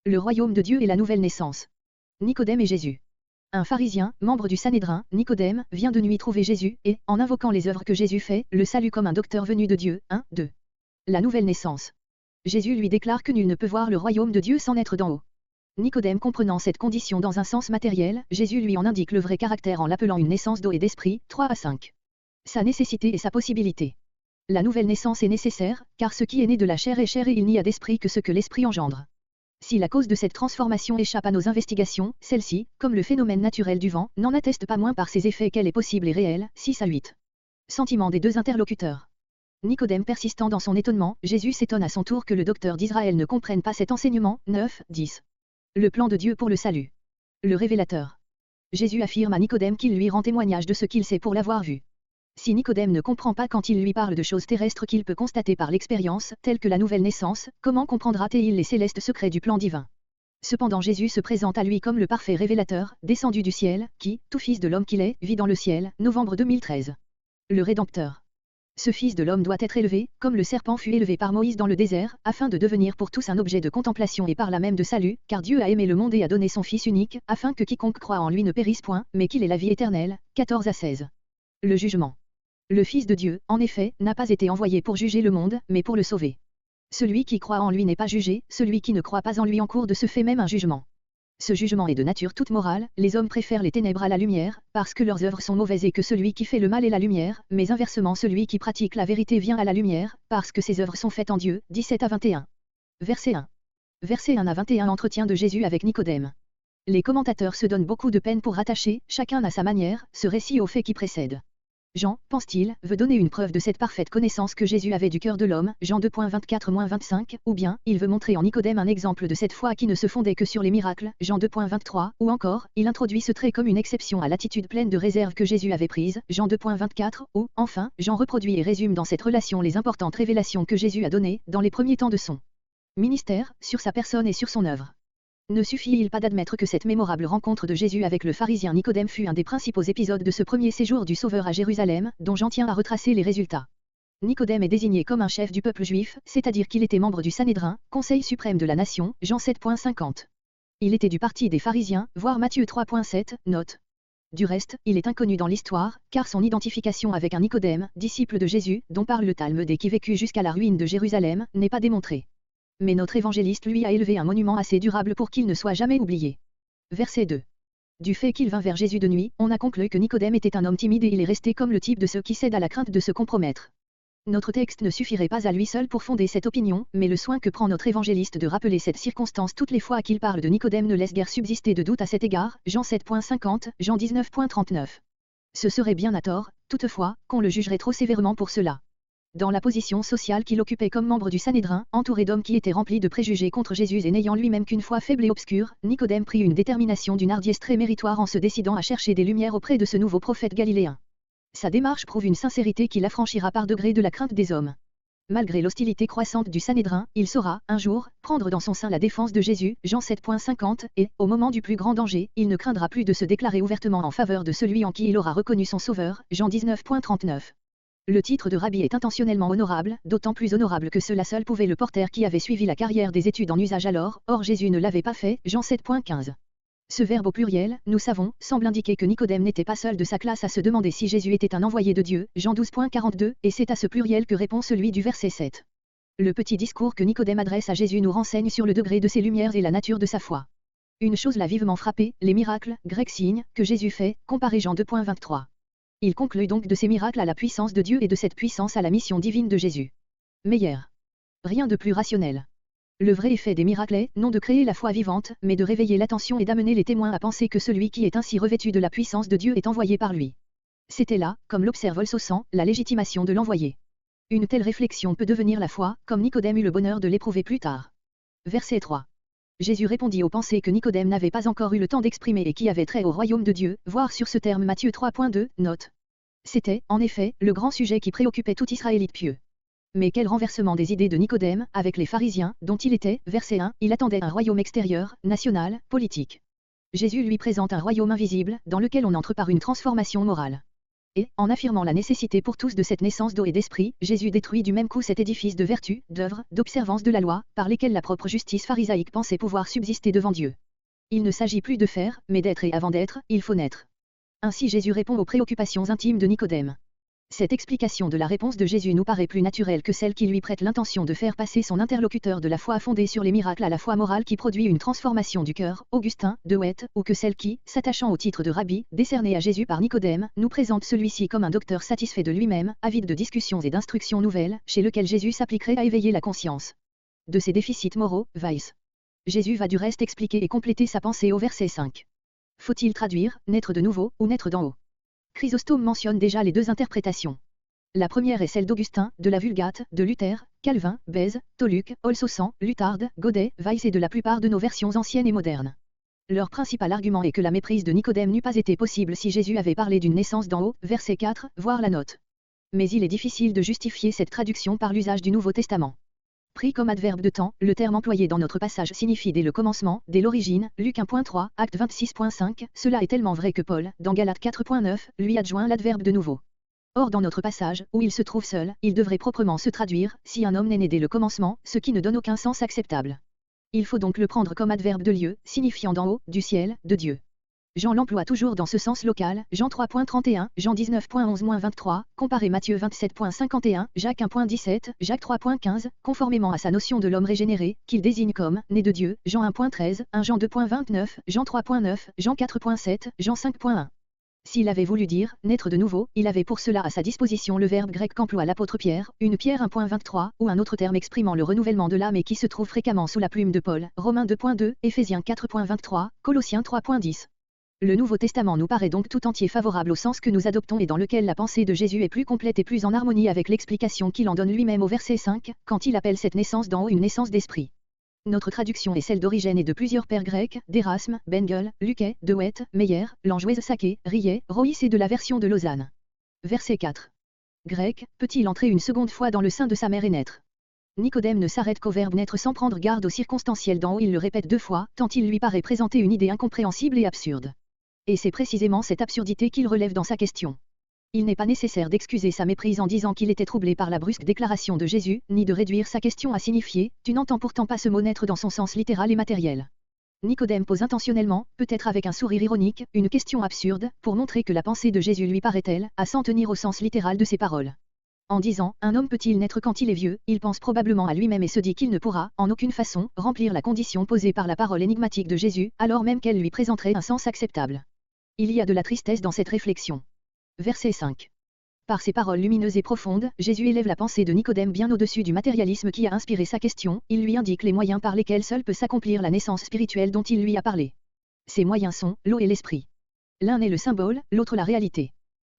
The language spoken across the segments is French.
Le royaume de Dieu et la nouvelle naissance. Nicodème et Jésus. Un pharisien, membre du Sanhédrin, Nicodème, vient de nuit trouver Jésus, et, en invoquant les œuvres que Jésus fait, le salue comme un docteur venu de Dieu. 1, 2. La nouvelle naissance. Jésus lui déclare que nul ne peut voir le royaume de Dieu sans naître d'en haut. Nicodème comprenant cette condition dans un sens matériel, Jésus lui en indique le vrai caractère en l'appelant une naissance d'eau et d'esprit. 3 à 5. Sa nécessité et sa possibilité. La nouvelle naissance est nécessaire, car ce qui est né de la chair est chair et il n'y a d'esprit que ce que l'esprit engendre. Si la cause de cette transformation échappe à nos investigations, celle-ci, comme le phénomène naturel du vent, n'en atteste pas moins par ses effets qu'elle est possible et réelle. 6 à 8. Sentiment des deux interlocuteurs. Nicodème persistant dans son étonnement, Jésus s'étonne à son tour que le docteur d'Israël ne comprenne pas cet enseignement. 9, 10. Le plan de Dieu pour le salut. Le révélateur. Jésus affirme à Nicodème qu'il lui rend témoignage de ce qu'il sait pour l'avoir vu. Si Nicodème ne comprend pas quand il lui parle de choses terrestres qu'il peut constater par l'expérience, telles que la nouvelle naissance, comment comprendra-t-il les célestes secrets du plan divin? Cependant Jésus se présente à lui comme le parfait révélateur, descendu du ciel, qui, tout fils de l'homme qu'il est, vit dans le ciel. Novembre 2013. Le Rédempteur. Ce fils de l'homme doit être élevé, comme le serpent fut élevé par Moïse dans le désert, afin de devenir pour tous un objet de contemplation et par là même de salut, car Dieu a aimé le monde et a donné son Fils unique, afin que quiconque croit en lui ne périsse point, mais qu'il ait la vie éternelle. 14 à 16. Le jugement. Le Fils de Dieu, en effet, n'a pas été envoyé pour juger le monde, mais pour le sauver. Celui qui croit en lui n'est pas jugé, celui qui ne croit pas en lui encourt de ce fait même un jugement. Ce jugement est de nature toute morale, les hommes préfèrent les ténèbres à la lumière, parce que leurs œuvres sont mauvaises et que celui qui fait le mal est la lumière, mais inversement celui qui pratique la vérité vient à la lumière, parce que ses œuvres sont faites en Dieu. 17 à 21. Verset 1. Verset 1 à 21. Entretien de Jésus avec Nicodème. Les commentateurs se donnent beaucoup de peine pour rattacher, chacun à sa manière, ce récit au fait qui précède. Jean, pense-t-il, veut donner une preuve de cette parfaite connaissance que Jésus avait du cœur de l'homme, Jean 2.24-25, ou bien, il veut montrer en Nicodème un exemple de cette foi qui ne se fondait que sur les miracles, Jean 2.23, ou encore, il introduit ce trait comme une exception à l'attitude pleine de réserve que Jésus avait prise, Jean 2.24, ou, enfin, Jean reproduit et résume dans cette relation les importantes révélations que Jésus a données, dans les premiers temps de son ministère, sur sa personne et sur son œuvre. Ne suffit-il pas d'admettre que cette mémorable rencontre de Jésus avec le pharisien Nicodème fut un des principaux épisodes de ce premier séjour du Sauveur à Jérusalem, dont Jean tient à retracer les résultats. Nicodème est désigné comme un chef du peuple juif, c'est-à-dire qu'il était membre du Sanhédrin, Conseil suprême de la nation, Jean 7.50. Il était du parti des pharisiens, voir Matthieu 3.7, note. Du reste, il est inconnu dans l'histoire, car son identification avec un Nicodème, disciple de Jésus, dont parle le Talmud et qui vécut jusqu'à la ruine de Jérusalem, n'est pas démontrée. Mais notre évangéliste lui a élevé un monument assez durable pour qu'il ne soit jamais oublié. Verset 2. Du fait qu'il vint vers Jésus de nuit, on a conclu que Nicodème était un homme timide et il est resté comme le type de ceux qui cèdent à la crainte de se compromettre. Notre texte ne suffirait pas à lui seul pour fonder cette opinion, mais le soin que prend notre évangéliste de rappeler cette circonstance toutes les fois qu'il parle de Nicodème ne laisse guère subsister de doute à cet égard, Jean 7.50, Jean 19.39. Ce serait bien à tort, toutefois, qu'on le jugerait trop sévèrement pour cela. Dans la position sociale qu'il occupait comme membre du Sanhédrin, entouré d'hommes qui étaient remplis de préjugés contre Jésus et n'ayant lui-même qu'une foi faible et obscure, Nicodème prit une détermination d'une hardiesse très méritoire en se décidant à chercher des lumières auprès de ce nouveau prophète galiléen. Sa démarche prouve une sincérité qui l'affranchira par degrés de la crainte des hommes. Malgré l'hostilité croissante du Sanhédrin, il saura, un jour, prendre dans son sein la défense de Jésus, Jean 7.50, et, au moment du plus grand danger, il ne craindra plus de se déclarer ouvertement en faveur de celui en qui il aura reconnu son sauveur, Jean 19.39. Le titre de rabbi est intentionnellement honorable, d'autant plus honorable que cela seul pouvait le porter qui avait suivi la carrière des études en usage alors, or Jésus ne l'avait pas fait, Jean 7.15. Ce verbe au pluriel, nous savons, semble indiquer que Nicodème n'était pas seul de sa classe à se demander si Jésus était un envoyé de Dieu, Jean 12.42, et c'est à ce pluriel que répond celui du verset 7. Le petit discours que Nicodème adresse à Jésus nous renseigne sur le degré de ses lumières et la nature de sa foi. Une chose l'a vivement frappé, les miracles, grec signes, que Jésus fait, comparé Jean 2.23. Il conclut donc de ces miracles à la puissance de Dieu et de cette puissance à la mission divine de Jésus. Meyer. Rien de plus rationnel. Le vrai effet des miracles est, non de créer la foi vivante, mais de réveiller l'attention et d'amener les témoins à penser que celui qui est ainsi revêtu de la puissance de Dieu est envoyé par lui. C'était là, comme l'observe Olsosan, la légitimation de l'envoyé. Une telle réflexion peut devenir la foi, comme Nicodème eut le bonheur de l'éprouver plus tard. Verset 3. Jésus répondit aux pensées que Nicodème n'avait pas encore eu le temps d'exprimer et qui avaient trait au royaume de Dieu, voir sur ce terme Matthieu 3.2, note. C'était, en effet, le grand sujet qui préoccupait tout Israélite pieux. Mais quel renversement des idées de Nicodème, avec les pharisiens, dont il était, verset 1, il attendait un royaume extérieur, national, politique. Jésus lui présente un royaume invisible, dans lequel on entre par une transformation morale. Et, en affirmant la nécessité pour tous de cette naissance d'eau et d'esprit, Jésus détruit du même coup cet édifice de vertu, d'œuvre, d'observance de la loi, par lesquelles la propre justice pharisaïque pensait pouvoir subsister devant Dieu. Il ne s'agit plus de faire, mais d'être, et avant d'être, il faut naître. Ainsi Jésus répond aux préoccupations intimes de Nicodème. Cette explication de la réponse de Jésus nous paraît plus naturelle que celle qui lui prête l'intention de faire passer son interlocuteur de la foi fondée sur les miracles à la foi morale qui produit une transformation du cœur, Augustin, de Huette, ou que celle qui, s'attachant au titre de rabbi, décerné à Jésus par Nicodème, nous présente celui-ci comme un docteur satisfait de lui-même, avide de discussions et d'instructions nouvelles, chez lequel Jésus s'appliquerait à éveiller la conscience de ses déficits moraux, vice. Jésus va du reste expliquer et compléter sa pensée au verset 5. Faut-il traduire, naître de nouveau, ou naître d'en haut? Chrysostome mentionne déjà les deux interprétations. La première est celle d'Augustin, de la Vulgate, de Luther, Calvin, Bèze, Toluc, Olsosan, Lutarde, Godet, Weiss et de la plupart de nos versions anciennes et modernes. Leur principal argument est que la méprise de Nicodème n'eût pas été possible si Jésus avait parlé d'une naissance d'en haut, verset 4, voir la note. Mais il est difficile de justifier cette traduction par l'usage du Nouveau Testament. Pris comme adverbe de temps, le terme employé dans notre passage signifie dès le commencement, dès l'origine, Luc 1.3, Acte 26.5, cela est tellement vrai que Paul, dans Galates 4.9, lui adjoint l'adverbe de nouveau. Or dans notre passage, où il se trouve seul, il devrait proprement se traduire, si un homme n'est né dès le commencement, ce qui ne donne aucun sens acceptable. Il faut donc le prendre comme adverbe de lieu, signifiant d'en haut, du ciel, de Dieu. Jean l'emploie toujours dans ce sens local, Jean 3.31, Jean 19.11-23, comparé Matthieu 27.51, Jacques 1.17, Jacques 3.15, conformément à sa notion de l'homme régénéré, qu'il désigne comme « né de Dieu », Jean 1.13, 1 Jean 2.29, Jean 3.9, Jean 4.7, Jean 5.1. S'il avait voulu dire « naître de nouveau », il avait pour cela à sa disposition le verbe grec qu'emploie l'apôtre Pierre, une Pierre 1.23, ou un autre terme exprimant le renouvellement de l'âme et qui se trouve fréquemment sous la plume de Paul, Romains 2.2, Éphésiens 4.23, Colossiens 3.10. Le Nouveau Testament nous paraît donc tout entier favorable au sens que nous adoptons et dans lequel la pensée de Jésus est plus complète et plus en harmonie avec l'explication qu'il en donne lui-même au verset 5, quand il appelle cette naissance d'en haut une naissance d'esprit. Notre traduction est celle d'Origène et de plusieurs pères grecs, d'Erasme, Bengel, Luquet, De Wet, Meyer, Langlois Saquet, Rillet, Roïs et de la version de Lausanne. Verset 4. Grec, peut-il entrer une seconde fois dans le sein de sa mère et naître? Nicodème ne s'arrête qu'au verbe naître sans prendre garde au circonstanciel d'en haut, il le répète deux fois, tant il lui paraît présenter une idée incompréhensible et absurde. Et c'est précisément cette absurdité qu'il relève dans sa question. Il n'est pas nécessaire d'excuser sa méprise en disant qu'il était troublé par la brusque déclaration de Jésus, ni de réduire sa question à signifier « tu n'entends pourtant pas ce mot naître dans son sens littéral et matériel ». Nicodème pose intentionnellement, peut-être avec un sourire ironique, une question absurde, pour montrer que la pensée de Jésus lui paraît-elle, à s'en tenir au sens littéral de ses paroles. En disant « un homme peut-il naître quand il est vieux ?» il pense probablement à lui-même et se dit qu'il ne pourra, en aucune façon, remplir la condition posée par la parole énigmatique de Jésus, alors même qu'elle lui présenterait un sens acceptable. Il y a de la tristesse dans cette réflexion. Verset 5. Par ces paroles lumineuses et profondes, Jésus élève la pensée de Nicodème bien au-dessus du matérialisme qui a inspiré sa question, il lui indique les moyens par lesquels seul peut s'accomplir la naissance spirituelle dont il lui a parlé. Ces moyens sont l'eau et l'esprit. L'un est le symbole, l'autre la réalité.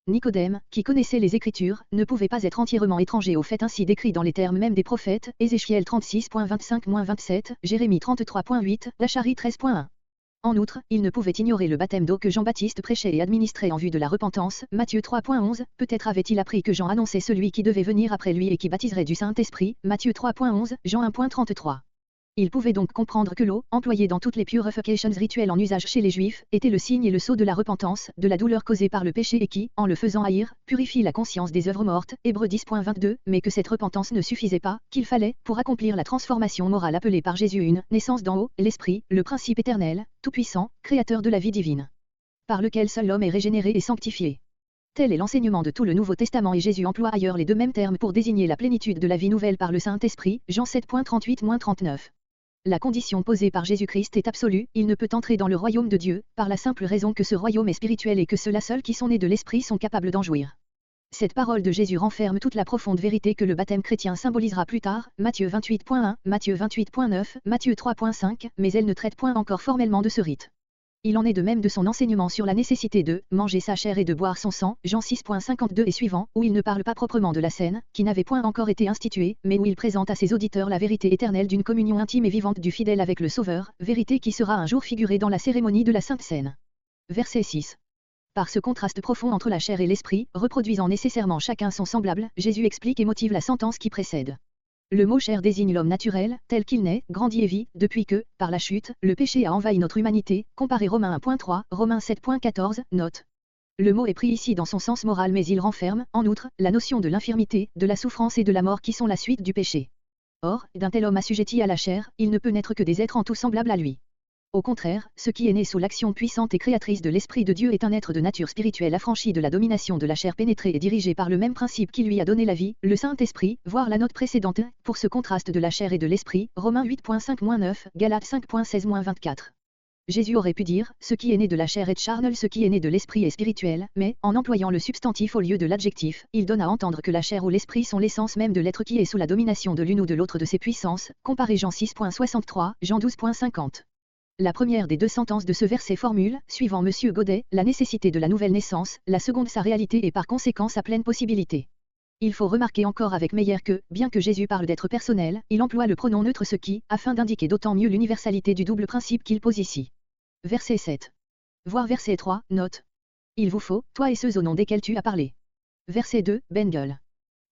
Nicodème, qui connaissait les Écritures, ne pouvait pas être entièrement étranger au fait ainsi décrit dans les termes même des prophètes, Ézéchiel 36.25-27, Jérémie 33.8, Zacharie 13.1. En outre, il ne pouvait ignorer le baptême d'eau que Jean-Baptiste prêchait et administrait en vue de la repentance, Matthieu 3.11, peut-être avait-il appris que Jean annonçait celui qui devait venir après lui et qui baptiserait du Saint-Esprit, Matthieu 3.11, Jean 1.33. Il pouvait donc comprendre que l'eau, employée dans toutes les purifications rituelles en usage chez les Juifs, était le signe et le sceau de la repentance, de la douleur causée par le péché et qui, en le faisant haïr, purifie la conscience des œuvres mortes, Hébreux 10.22, mais que cette repentance ne suffisait pas, qu'il fallait, pour accomplir la transformation morale appelée par Jésus une naissance d'en haut, l'Esprit, le principe éternel, tout-puissant, créateur de la vie divine, par lequel seul l'homme est régénéré et sanctifié. Tel est l'enseignement de tout le Nouveau Testament et Jésus emploie ailleurs les deux mêmes termes pour désigner la plénitude de la vie nouvelle par le Saint-Esprit, Jean 7.38-39. La condition posée par Jésus-Christ est absolue, il ne peut entrer dans le royaume de Dieu, par la simple raison que ce royaume est spirituel et que ceux-là seuls qui sont nés de l'Esprit sont capables d'en jouir. Cette parole de Jésus renferme toute la profonde vérité que le baptême chrétien symbolisera plus tard, Matthieu 28.1, Matthieu 28.9, Matthieu 3.5, mais elle ne traite point encore formellement de ce rite. Il en est de même de son enseignement sur la nécessité de manger sa chair et de boire son sang, Jean 6.52 et suivant, où il ne parle pas proprement de la scène, qui n'avait point encore été instituée, mais où il présente à ses auditeurs la vérité éternelle d'une communion intime et vivante du fidèle avec le Sauveur, vérité qui sera un jour figurée dans la cérémonie de la Sainte Seine. Verset 6. Par ce contraste profond entre la chair et l'esprit, reproduisant nécessairement chacun son semblable, Jésus explique et motive la sentence qui précède. Le mot chair désigne l'homme naturel, tel qu'il naît, grandit et vit, depuis que, par la chute, le péché a envahi notre humanité, comparé Romains 1.3, Romains 7.14, note. Le mot est pris ici dans son sens moral mais il renferme, en outre, la notion de l'infirmité, de la souffrance et de la mort qui sont la suite du péché. Or, d'un tel homme assujetti à la chair, il ne peut naître que des êtres en tout semblables à lui. Au contraire, ce qui est né sous l'action puissante et créatrice de l'Esprit de Dieu est un être de nature spirituelle affranchi de la domination de la chair pénétrée et dirigé par le même principe qui lui a donné la vie, le Saint-Esprit, voir la note précédente, pour ce contraste de la chair et de l'Esprit, Romains 8.5-9, Galates 5.16-24. Jésus aurait pu dire, ce qui est né de la chair est charnel, ce qui est né de l'esprit est spirituel, mais, en employant le substantif au lieu de l'adjectif, il donne à entendre que la chair ou l'esprit sont l'essence même de l'être qui est sous la domination de l'une ou de l'autre de ces puissances, comparez Jean 6.63, Jean 12.50. La première des deux sentences de ce verset formule, suivant M. Godet, la nécessité de la nouvelle naissance, la seconde sa réalité et par conséquent sa pleine possibilité. Il faut remarquer encore avec Meyer que, bien que Jésus parle d'être personnel, il emploie le pronom neutre ce qui, afin d'indiquer d'autant mieux l'universalité du double principe qu'il pose ici. Verset 7. Voir verset 3, note. Il vous faut, toi et ceux au nom desquels tu as parlé. Verset 2, Bengel.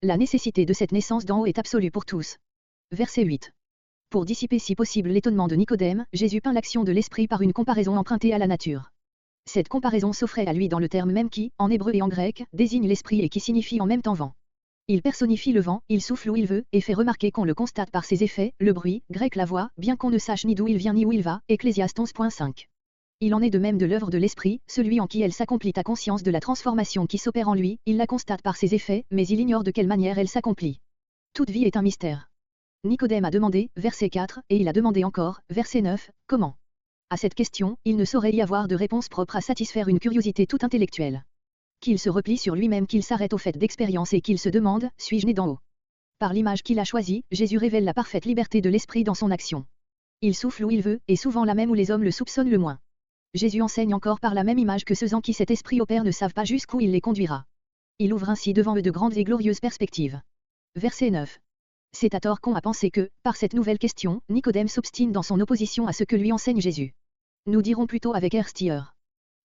La nécessité de cette naissance d'en haut est absolue pour tous. Verset 8. Pour dissiper si possible l'étonnement de Nicodème, Jésus peint l'action de l'esprit par une comparaison empruntée à la nature. Cette comparaison s'offrait à lui dans le terme même qui, en hébreu et en grec, désigne l'esprit et qui signifie en même temps vent. Il personnifie le vent, il souffle où il veut, et fait remarquer qu'on le constate par ses effets, le bruit, grec la voix, bien qu'on ne sache ni d'où il vient ni où il va, Ecclésiaste 11.5. Il en est de même de l'œuvre de l'esprit, celui en qui elle s'accomplit a conscience de la transformation qui s'opère en lui, il la constate par ses effets, mais il ignore de quelle manière elle s'accomplit. Toute vie est un mystère. Nicodème a demandé, verset 4, et il a demandé encore, verset 9, comment? À cette question, il ne saurait y avoir de réponse propre à satisfaire une curiosité toute intellectuelle. Qu'il se replie sur lui-même, qu'il s'arrête au fait d'expérience et qu'il se demande, suis-je né d'en haut? Par l'image qu'il a choisie, Jésus révèle la parfaite liberté de l'esprit dans son action. Il souffle où il veut, et souvent là même où les hommes le soupçonnent le moins. Jésus enseigne encore par la même image que ceux en qui cet esprit opère ne savent pas jusqu'où il les conduira. Il ouvre ainsi devant eux de grandes et glorieuses perspectives. Verset 9. C'est à tort qu'on a pensé que, par cette nouvelle question, Nicodème s'obstine dans son opposition à ce que lui enseigne Jésus. Nous dirons plutôt avec Stier.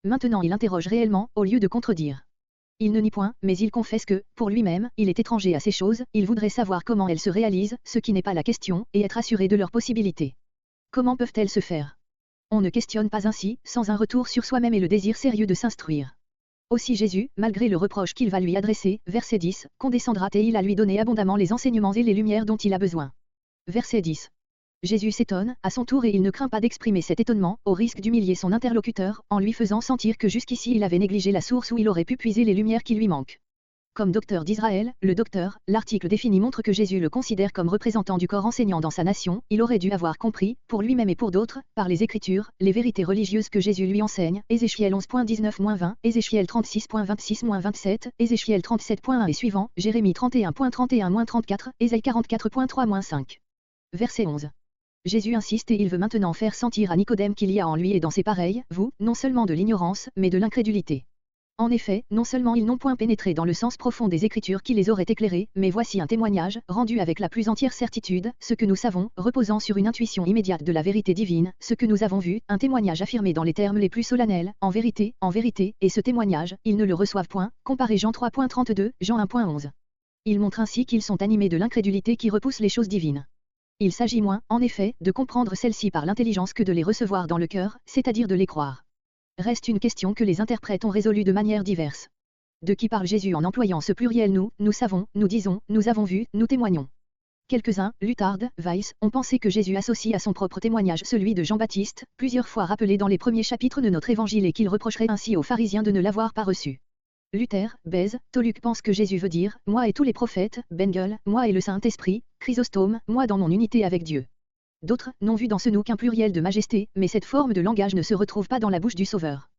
Maintenant il interroge réellement, au lieu de contredire. Il ne nie point, mais il confesse que, pour lui-même, il est étranger à ces choses, il voudrait savoir comment elles se réalisent, ce qui n'est pas la question, et être assuré de leur possibilité. Comment peuvent-elles se faire? On ne questionne pas ainsi, sans un retour sur soi-même et le désir sérieux de s'instruire. Aussi Jésus, malgré le reproche qu'il va lui adresser, verset 10, condescendra-t-il à lui donner abondamment les enseignements et les lumières dont il a besoin. Verset 10. Jésus s'étonne, à son tour et il ne craint pas d'exprimer cet étonnement, au risque d'humilier son interlocuteur, en lui faisant sentir que jusqu'ici il avait négligé la source où il aurait pu puiser les lumières qui lui manquent. Comme docteur d'Israël, le docteur, l'article défini montre que Jésus le considère comme représentant du corps enseignant dans sa nation, il aurait dû avoir compris, pour lui-même et pour d'autres, par les Écritures, les vérités religieuses que Jésus lui enseigne, Ézéchiel 11.19-20, Ézéchiel 36.26-27, Ézéchiel 37.1 et suivant, Jérémie 31.31-34, Ésaïe 44.3-5. Verset 11. Jésus insiste et il veut maintenant faire sentir à Nicodème qu'il y a en lui et dans ses pareils, vous, non seulement de l'ignorance, mais de l'incrédulité. En effet, non seulement ils n'ont point pénétré dans le sens profond des Écritures qui les auraient éclairés, mais voici un témoignage, rendu avec la plus entière certitude, ce que nous savons, reposant sur une intuition immédiate de la vérité divine, ce que nous avons vu, un témoignage affirmé dans les termes les plus solennels, en vérité, et ce témoignage, ils ne le reçoivent point, comparez Jean 3.32, Jean 1.11. Il montre ainsi qu'ils sont animés de l'incrédulité qui repousse les choses divines. Il s'agit moins, en effet, de comprendre celles-ci par l'intelligence que de les recevoir dans le cœur, c'est-à-dire de les croire. Reste une question que les interprètes ont résolue de manière diverse. De qui parle Jésus en employant ce pluriel nous savons, nous disons, nous avons vu, nous témoignons. Quelques-uns, Luthard, Weiss, ont pensé que Jésus associe à son propre témoignage celui de Jean-Baptiste, plusieurs fois rappelé dans les premiers chapitres de notre évangile et qu'il reprocherait ainsi aux pharisiens de ne l'avoir pas reçu. Luther, Bèze, Toluc pense que Jésus veut dire, moi et tous les prophètes, Bengel, moi et le Saint-Esprit, Chrysostome, moi dans mon unité avec Dieu. D'autres n'ont vu dans ce nous qu'un pluriel de majesté, mais cette forme de langage ne se retrouve pas dans la bouche du Sauveur.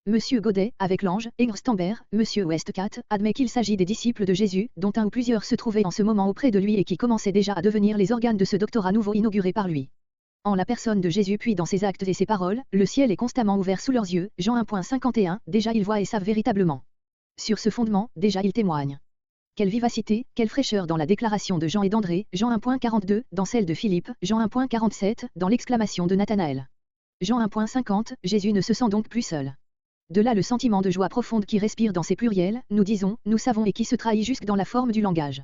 Monsieur Godet, avec l'ange, Engelstambert, Monsieur Westcott, admet qu'il s'agit des disciples de Jésus, dont un ou plusieurs se trouvaient en ce moment auprès de lui et qui commençaient déjà à devenir les organes de ce doctorat nouveau inauguré par lui. En la personne de Jésus puis dans ses actes et ses paroles, le ciel est constamment ouvert sous leurs yeux, Jean 1.51, déjà ils voient et savent véritablement. Sur ce fondement, déjà ils témoignent. Quelle vivacité, quelle fraîcheur dans la déclaration de Jean et d'André, Jean 1.42, dans celle de Philippe, Jean 1.47, dans l'exclamation de Nathanaël. Jean 1.50, Jésus ne se sent donc plus seul. De là le sentiment de joie profonde qui respire dans ces pluriels, nous disons, nous savons et qui se trahit jusque dans la forme du langage.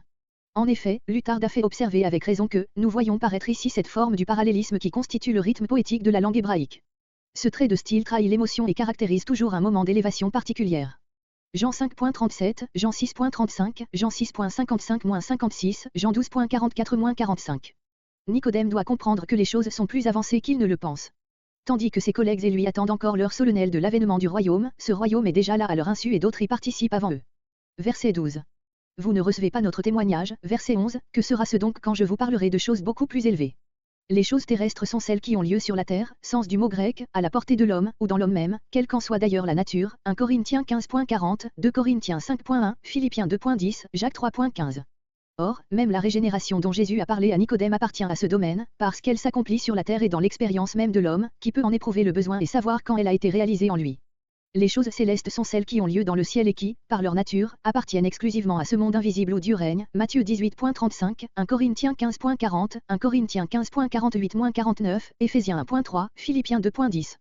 En effet, Luthard a fait observer avec raison que, nous voyons paraître ici cette forme du parallélisme qui constitue le rythme poétique de la langue hébraïque. Ce trait de style trahit l'émotion et caractérise toujours un moment d'élévation particulière. Jean 5.37, Jean 6.35, Jean 6.55-56, Jean 12.44-45. Nicodème doit comprendre que les choses sont plus avancées qu'il ne le pense. Tandis que ses collègues et lui attendent encore l'heure solennelle de l'avènement du royaume, ce royaume est déjà là à leur insu et d'autres y participent avant eux. Verset 12. Vous ne recevez pas notre témoignage, verset 11, que sera-ce donc quand je vous parlerai de choses beaucoup plus élevées? Les choses terrestres sont celles qui ont lieu sur la terre, sens du mot grec, à la portée de l'homme, ou dans l'homme même, quelle qu'en soit d'ailleurs la nature, 1 Corinthiens 15.40, 2 Corinthiens 5.1, Philippiens 2.10, Jacques 3.15. Or, même la régénération dont Jésus a parlé à Nicodème appartient à ce domaine, parce qu'elle s'accomplit sur la terre et dans l'expérience même de l'homme, qui peut en éprouver le besoin et savoir quand elle a été réalisée en lui. Les choses célestes sont celles qui ont lieu dans le ciel et qui, par leur nature, appartiennent exclusivement à ce monde invisible où Dieu règne, Matthieu 18.35, 1 Corinthiens 15.40, 1 Corinthiens 15.48-49, Éphésiens 1.3, Philippiens 2.10.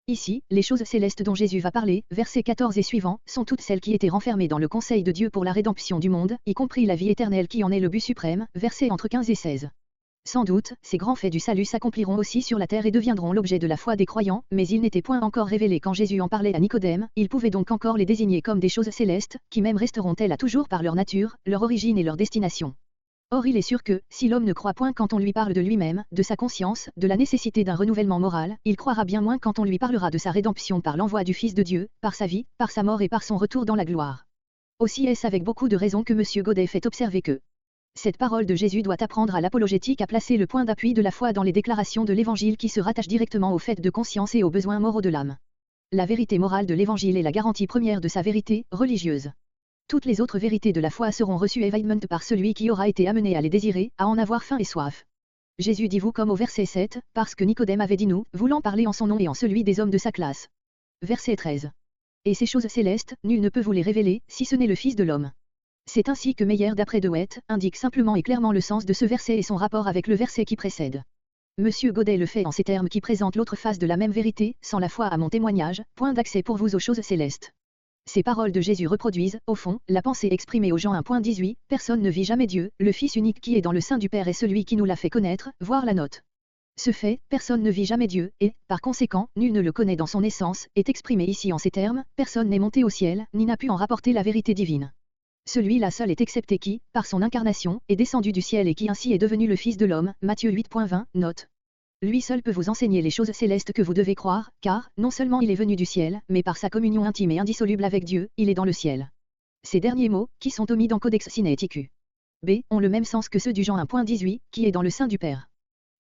Ici, les choses célestes dont Jésus va parler, versets 14 et suivants, sont toutes celles qui étaient renfermées dans le conseil de Dieu pour la rédemption du monde, y compris la vie éternelle qui en est le but suprême, versets entre 15 et 16. Sans doute, ces grands faits du salut s'accompliront aussi sur la terre et deviendront l'objet de la foi des croyants, mais ils n'étaient point encore révélés quand Jésus en parlait à Nicodème, il pouvait donc encore les désigner comme des choses célestes, qui même resteront-elles à toujours par leur nature, leur origine et leur destination. Or il est sûr que, si l'homme ne croit point quand on lui parle de lui-même, de sa conscience, de la nécessité d'un renouvellement moral, il croira bien moins quand on lui parlera de sa rédemption par l'envoi du Fils de Dieu, par sa vie, par sa mort et par son retour dans la gloire. Aussi est-ce avec beaucoup de raison que M. Godet fait observer que cette parole de Jésus doit apprendre à l'apologétique à placer le point d'appui de la foi dans les déclarations de l'Évangile qui se rattachent directement au fait de conscience et aux besoins moraux de l'âme. La vérité morale de l'Évangile est la garantie première de sa vérité religieuse. Toutes les autres vérités de la foi seront reçues évidemment par celui qui aura été amené à les désirer, à en avoir faim et soif. Jésus dit vous comme au verset 7, parce que Nicodème avait dit nous, voulant parler en son nom et en celui des hommes de sa classe. Verset 13. Et ces choses célestes, nul ne peut vous les révéler, si ce n'est le Fils de l'homme. C'est ainsi que Meyer d'après De Wet indique simplement et clairement le sens de ce verset et son rapport avec le verset qui précède. Monsieur Godet le fait en ces termes qui présentent l'autre face de la même vérité, sans la foi à mon témoignage, point d'accès pour vous aux choses célestes. Ces paroles de Jésus reproduisent, au fond, la pensée exprimée aux Jean 1.18, personne ne vit jamais Dieu, le Fils unique qui est dans le sein du Père est celui qui nous l'a fait connaître, voir la note. Ce fait, personne ne vit jamais Dieu, et, par conséquent, nul ne le connaît dans son essence, est exprimé ici en ces termes, personne n'est monté au ciel, ni n'a pu en rapporter la vérité divine. Celui-là seul est excepté qui, par son incarnation, est descendu du ciel et qui ainsi est devenu le Fils de l'homme, Matthieu 8.20, note. Lui seul peut vous enseigner les choses célestes que vous devez croire, car, non seulement il est venu du ciel, mais par sa communion intime et indissoluble avec Dieu, il est dans le ciel. Ces derniers mots, qui sont omis dans Codex Sinaiticus B, ont le même sens que ceux du Jean 1.18, qui est dans le sein du Père.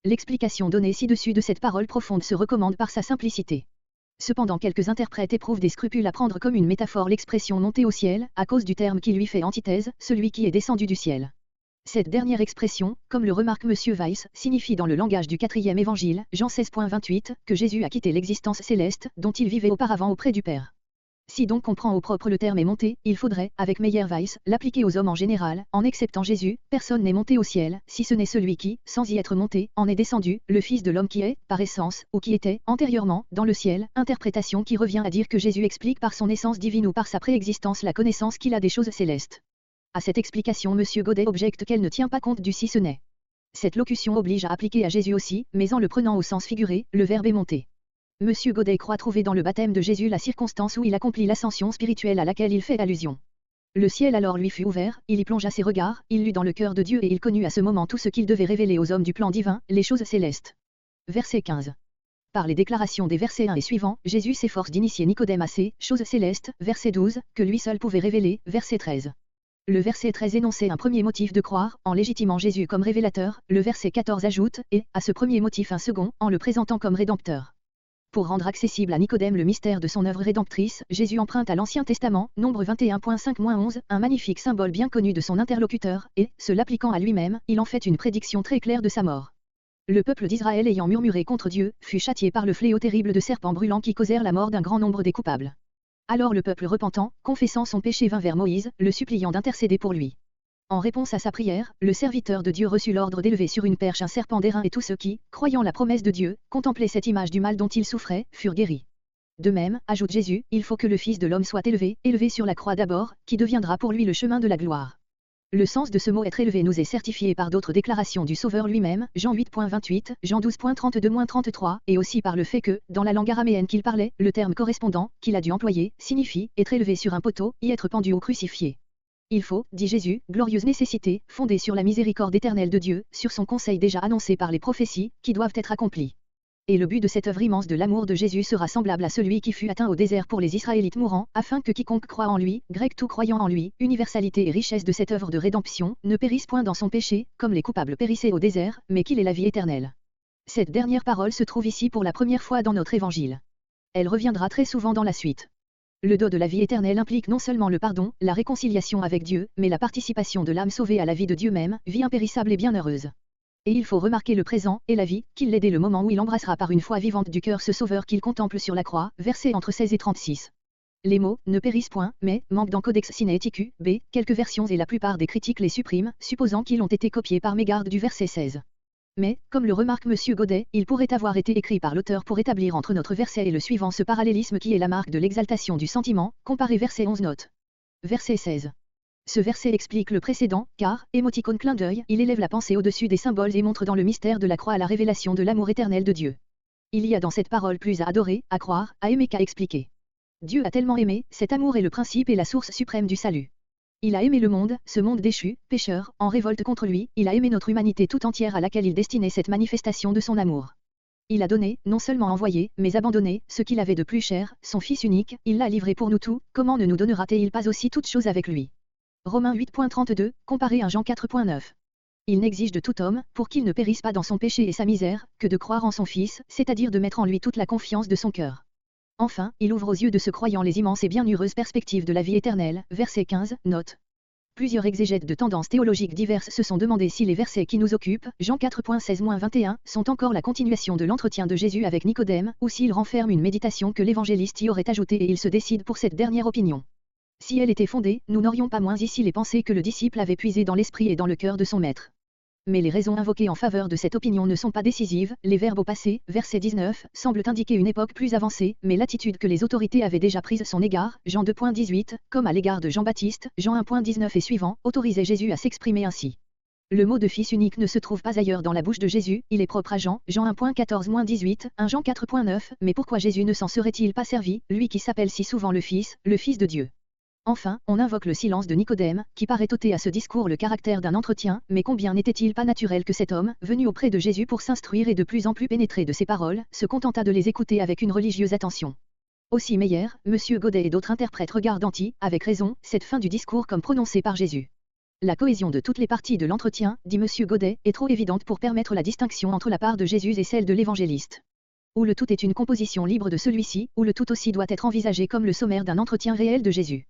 L'explication donnée ci-dessus de cette parole profonde se recommande par sa simplicité. Cependant quelques interprètes éprouvent des scrupules à prendre comme une métaphore l'expression monter au ciel, à cause du terme qui lui fait antithèse, celui qui est descendu du ciel. Cette dernière expression, comme le remarque M. Weiss, signifie dans le langage du 4e évangile, Jean 16.28, que Jésus a quitté l'existence céleste, dont il vivait auparavant auprès du Père. Si donc on prend au propre le terme est monté, il faudrait, avec Meyer Weiss, l'appliquer aux hommes en général, en exceptant Jésus, personne n'est monté au ciel, si ce n'est celui qui, sans y être monté, en est descendu, le Fils de l'homme qui est, par essence, ou qui était, antérieurement, dans le ciel, interprétation qui revient à dire que Jésus explique par son essence divine ou par sa préexistence la connaissance qu'il a des choses célestes. À cette explication M. Godet objecte qu'elle ne tient pas compte du si ce n'est. Cette locution oblige à appliquer à Jésus aussi, mais en le prenant au sens figuré, le verbe est monté. M. Godet croit trouver dans le baptême de Jésus la circonstance où il accomplit l'ascension spirituelle à laquelle il fait allusion. Le ciel alors lui fut ouvert, il y plongea ses regards, il lut dans le cœur de Dieu et il connut à ce moment tout ce qu'il devait révéler aux hommes du plan divin, les choses célestes. Verset 15. Par les déclarations des versets 1 et suivants, Jésus s'efforce d'initier Nicodème à ces choses célestes, verset 12, que lui seul pouvait révéler, verset 13. Le verset 13 énonçait un premier motif de croire, en légitimant Jésus comme révélateur, le verset 14 ajoute, et, à ce premier motif un second, en le présentant comme rédempteur. Pour rendre accessible à Nicodème le mystère de son œuvre rédemptrice, Jésus emprunte à l'Ancien Testament, Nombre 21.5-11, un magnifique symbole bien connu de son interlocuteur, et, se l'appliquant à lui-même, il en fait une prédiction très claire de sa mort. Le peuple d'Israël ayant murmuré contre Dieu, fut châtié par le fléau terrible de serpents brûlants qui causèrent la mort d'un grand nombre des coupables. Alors le peuple repentant, confessant son péché vint vers Moïse, le suppliant d'intercéder pour lui. En réponse à sa prière, le serviteur de Dieu reçut l'ordre d'élever sur une perche un serpent d'airain et tous ceux qui, croyant la promesse de Dieu, contemplaient cette image du mal dont ils souffraient, furent guéris. De même, ajoute Jésus, il faut que le Fils de l'homme soit élevé sur la croix d'abord, qui deviendra pour lui le chemin de la gloire. Le sens de ce mot être élevé nous est certifié par d'autres déclarations du Sauveur lui-même, Jean 8.28, Jean 12.32-33, et aussi par le fait que, dans la langue araméenne qu'il parlait, le terme correspondant, qu'il a dû employer, signifie « être élevé sur un poteau, y être pendu ou crucifié ». Il faut, dit Jésus, glorieuse nécessité, fondée sur la miséricorde éternelle de Dieu, sur son conseil déjà annoncé par les prophéties, qui doivent être accomplies. Et le but de cette œuvre immense de l'amour de Jésus sera semblable à celui qui fut atteint au désert pour les Israélites mourants, afin que quiconque croit en lui, grec tout croyant en lui, universalité et richesse de cette œuvre de rédemption, ne périsse point dans son péché, comme les coupables périssaient au désert, mais qu'il ait la vie éternelle. Cette dernière parole se trouve ici pour la première fois dans notre évangile. Elle reviendra très souvent dans la suite. Le don de la vie éternelle implique non seulement le pardon, la réconciliation avec Dieu, mais la participation de l'âme sauvée à la vie de Dieu même, vie impérissable et bienheureuse. Et il faut remarquer le présent, et la vie, qu'il l'ait dès le moment où il embrassera par une foi vivante du cœur ce Sauveur qu'il contemple sur la croix, versets entre 16 et 36. Les mots « ne périssent point », mais, manquent dans Codex Sinaiticus, b. Quelques versions et la plupart des critiques les suppriment, supposant qu'ils ont été copiés par mégarde du verset 16. Mais, comme le remarque M. Godet, il pourrait avoir été écrit par l'auteur pour établir entre notre verset et le suivant ce parallélisme qui est la marque de l'exaltation du sentiment, comparé verset 11 note. Verset 16. Ce verset explique le précédent, car, émoticône clin d'œil, il élève la pensée au-dessus des symboles et montre dans le mystère de la croix la révélation de l'amour éternel de Dieu. Il y a dans cette parole plus à adorer, à croire, à aimer qu'à expliquer. Dieu a tellement aimé, cet amour est le principe et la source suprême du salut. Il a aimé le monde, ce monde déchu, pécheur, en révolte contre lui, il a aimé notre humanité tout entière à laquelle il destinait cette manifestation de son amour. Il a donné, non seulement envoyé, mais abandonné, ce qu'il avait de plus cher, son Fils unique, il l'a livré pour nous tout, comment ne nous donnera-t-il pas aussi toutes choses avec lui? Romains 8.32, comparé à Jean 4.9. Il n'exige de tout homme, pour qu'il ne périsse pas dans son péché et sa misère, que de croire en son Fils, c'est-à-dire de mettre en lui toute la confiance de son cœur. Enfin, il ouvre aux yeux de ce croyant les immenses et bienheureuses perspectives de la vie éternelle, verset 15, note. Plusieurs exégètes de tendances théologiques diverses se sont demandé si les versets qui nous occupent, Jean 4.16-21, sont encore la continuation de l'entretien de Jésus avec Nicodème, ou s'ils renferment une méditation que l'évangéliste y aurait ajoutée et il se décide pour cette dernière opinion. Si elle était fondée, nous n'aurions pas moins ici les pensées que le disciple avait puisées dans l'esprit et dans le cœur de son maître. Mais les raisons invoquées en faveur de cette opinion ne sont pas décisives, les verbes au passé, verset 19, semblent indiquer une époque plus avancée, mais l'attitude que les autorités avaient déjà prise à son égard, Jean 2.18, comme à l'égard de Jean-Baptiste, Jean 1.19 et suivant, autorisait Jésus à s'exprimer ainsi. Le mot de fils unique ne se trouve pas ailleurs dans la bouche de Jésus, il est propre à Jean 1.14-18, 1 Jean 4.9, mais pourquoi Jésus ne s'en serait-il pas servi, lui qui s'appelle si souvent le Fils de Dieu? Enfin, on invoque le silence de Nicodème, qui paraît ôter à ce discours le caractère d'un entretien, mais combien n'était-il pas naturel que cet homme, venu auprès de Jésus pour s'instruire et de plus en plus pénétré de ses paroles, se contenta de les écouter avec une religieuse attention. Aussi Meyer, M. Godet et d'autres interprètes regardent avec raison, cette fin du discours comme prononcée par Jésus. La cohésion de toutes les parties de l'entretien, dit M. Godet, est trop évidente pour permettre la distinction entre la part de Jésus et celle de l'évangéliste. Ou le tout est une composition libre de celui-ci, ou le tout aussi doit être envisagé comme le sommaire d'un entretien réel de Jésus.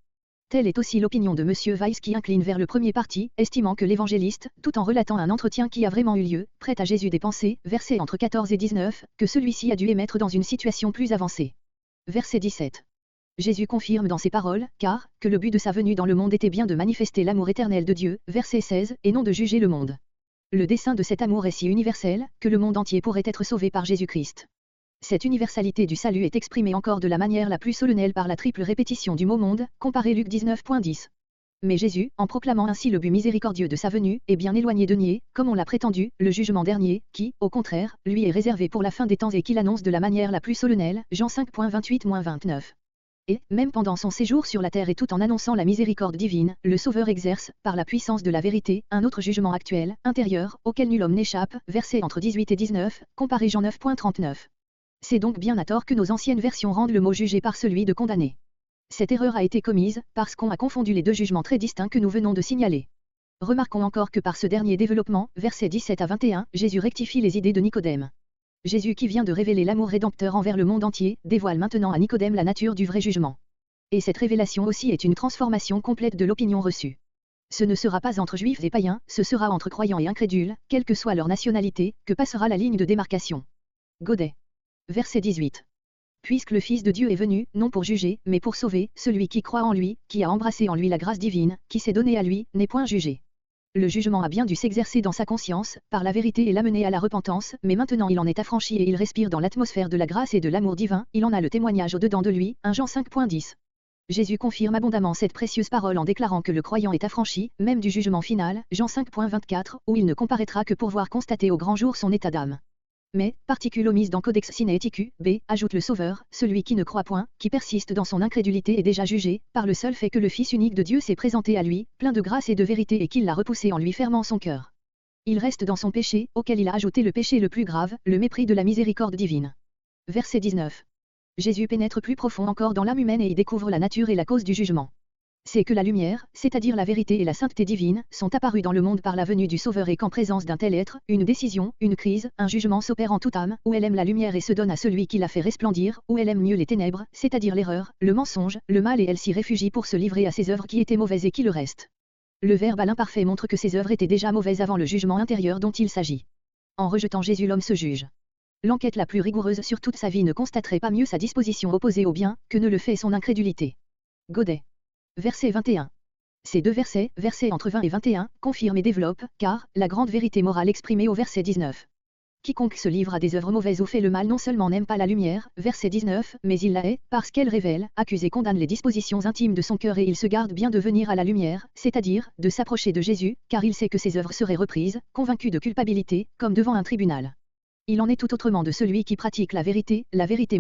Telle est aussi l'opinion de M. Weiss qui incline vers le premier parti, estimant que l'évangéliste, tout en relatant un entretien qui a vraiment eu lieu, prête à Jésus des pensées, versets entre 14 et 19, que celui-ci a dû émettre dans une situation plus avancée. Verset 17. Jésus confirme dans ses paroles, car, que le but de sa venue dans le monde était bien de manifester l'amour éternel de Dieu, verset 16, et non de juger le monde. Le dessein de cet amour est si universel, que le monde entier pourrait être sauvé par Jésus-Christ. Cette universalité du salut est exprimée encore de la manière la plus solennelle par la triple répétition du mot monde, comparé Luc 19.10. Mais Jésus, en proclamant ainsi le but miséricordieux de sa venue, est bien éloigné de nier, comme on l'a prétendu, le jugement dernier, qui, au contraire, lui est réservé pour la fin des temps et qu'il annonce de la manière la plus solennelle, Jean 5.28-29. Et, même pendant son séjour sur la terre et tout en annonçant la miséricorde divine, le Sauveur exerce, par la puissance de la vérité, un autre jugement actuel, intérieur, auquel nul homme n'échappe, versets entre 18 et 19, comparé Jean 9.39. C'est donc bien à tort que nos anciennes versions rendent le mot jugé par celui de condamné. Cette erreur a été commise, parce qu'on a confondu les deux jugements très distincts que nous venons de signaler. Remarquons encore que par ce dernier développement, versets 17 à 21, Jésus rectifie les idées de Nicodème. Jésus qui vient de révéler l'amour rédempteur envers le monde entier, dévoile maintenant à Nicodème la nature du vrai jugement. Et cette révélation aussi est une transformation complète de l'opinion reçue. Ce ne sera pas entre juifs et païens, ce sera entre croyants et incrédules, quelle que soit leur nationalité, que passera la ligne de démarcation. Godet. Verset 18. Puisque le Fils de Dieu est venu, non pour juger, mais pour sauver, celui qui croit en lui, qui a embrassé en lui la grâce divine, qui s'est donnée à lui, n'est point jugé. Le jugement a bien dû s'exercer dans sa conscience, par la vérité et l'amener à la repentance, mais maintenant il en est affranchi et il respire dans l'atmosphère de la grâce et de l'amour divin, il en a le témoignage au-dedans de lui, 1 Jean 5.10. Jésus confirme abondamment cette précieuse parole en déclarant que le croyant est affranchi, même du jugement final, Jean 5.24, où il ne comparaîtra que pour voir constater au grand jour son état d'âme. Mais, particule omise dans Codex Sinaiticus, B, ajoute le Sauveur, celui qui ne croit point, qui persiste dans son incrédulité est déjà jugé, par le seul fait que le Fils unique de Dieu s'est présenté à lui, plein de grâce et de vérité et qu'il l'a repoussé en lui fermant son cœur. Il reste dans son péché, auquel il a ajouté le péché le plus grave, le mépris de la miséricorde divine. Verset 19. Jésus pénètre plus profond encore dans l'âme humaine et y découvre la nature et la cause du jugement. C'est que la lumière, c'est-à-dire la vérité et la sainteté divine, sont apparues dans le monde par la venue du Sauveur et qu'en présence d'un tel être, une décision, une crise, un jugement s'opère en toute âme, où elle aime la lumière et se donne à celui qui la fait resplendir, où elle aime mieux les ténèbres, c'est-à-dire l'erreur, le mensonge, le mal et elle s'y réfugie pour se livrer à ses œuvres qui étaient mauvaises et qui le restent. Le Verbe à l'imparfait montre que ses œuvres étaient déjà mauvaises avant le jugement intérieur dont il s'agit. En rejetant Jésus l'homme se juge. L'enquête la plus rigoureuse sur toute sa vie ne constaterait pas mieux sa disposition opposée au bien, que ne le fait son incrédulité. Godet. Verset 21. Ces deux versets, versets entre 20 et 21, confirment et développent, car, la grande vérité morale exprimée au verset 19. Quiconque se livre à des œuvres mauvaises ou fait le mal non seulement n'aime pas la lumière, verset 19, mais il la hait, parce qu'elle révèle, accuse et condamne les dispositions intimes de son cœur et il se garde bien de venir à la lumière, c'est-à-dire, de s'approcher de Jésus, car il sait que ses œuvres seraient reprises, convaincu de culpabilité, comme devant un tribunal. Il en est tout autrement de celui qui pratique la vérité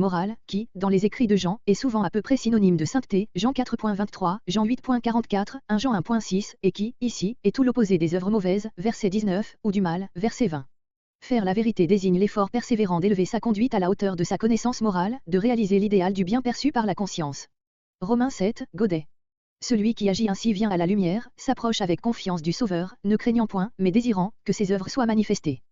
morale, qui, dans les écrits de Jean, est souvent à peu près synonyme de sainteté, Jean 4.23, Jean 8.44, 1 Jean 1.6, et qui, ici, est tout l'opposé des œuvres mauvaises, verset 19, ou du mal, verset 20. Faire la vérité désigne l'effort persévérant d'élever sa conduite à la hauteur de sa connaissance morale, de réaliser l'idéal du bien perçu par la conscience. Romains 7, Godet. Celui qui agit ainsi vient à la lumière, s'approche avec confiance du Sauveur, ne craignant point, mais désirant, que ses œuvres soient manifestées.